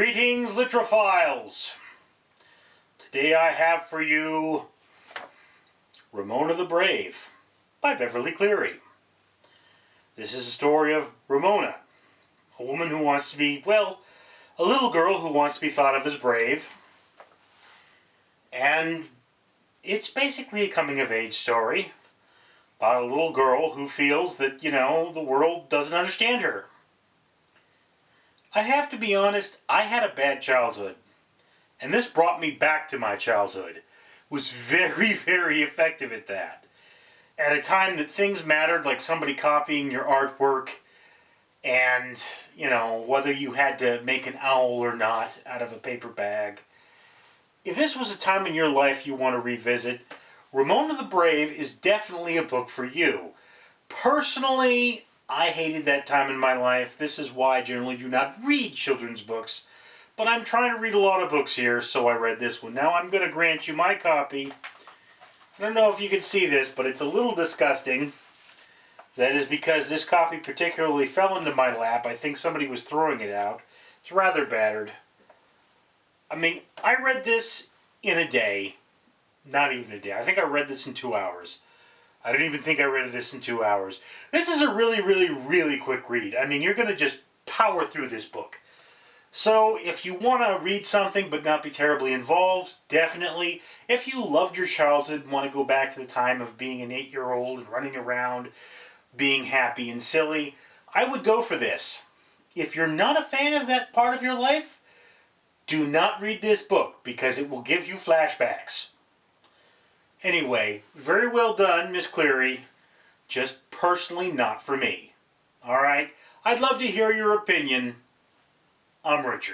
Greetings, Litrophiles! Today I have for you Ramona the Brave by Beverly Cleary. This is a story of Ramona, a woman who wants to be, well, a little girl who wants to be thought of as brave. And it's basically a coming-of-age story about a little girl who feels that, the world doesn't understand her. I have to be honest, I had a bad childhood. And this brought me back to my childhood. It was very, very effective at that. At a time that things mattered, like somebody copying your artwork, and, whether you had to make an owl or not out of a paper bag. If this was a time in your life you want to revisit, Ramona the Brave is definitely a book for you. Personally, I hated that time in my life. This is why I generally do not read children's books. But I'm trying to read a lot of books here, so I read this one. Now I'm going to grant you my copy. I don't know if you can see this, but it's a little disgusting. That is because this copy particularly fell into my lap. I think somebody was throwing it out. It's rather battered. I mean, I read this in a day. Not even a day. I think I read this in 2 hours. I don't even think I read this in 2 hours. This is a really, really, really quick read. I mean, you're going to just power through this book. So, if you want to read something but not be terribly involved, definitely. If you loved your childhood and want to go back to the time of being an 8-year-old and running around, being happy and silly, I would go for this. If you're not a fan of that part of your life, do not read this book because it will give you flashbacks. Anyway, very well done, Miss Cleary. Just personally not for me. Alright? I'd love to hear your opinion. I'm Richard.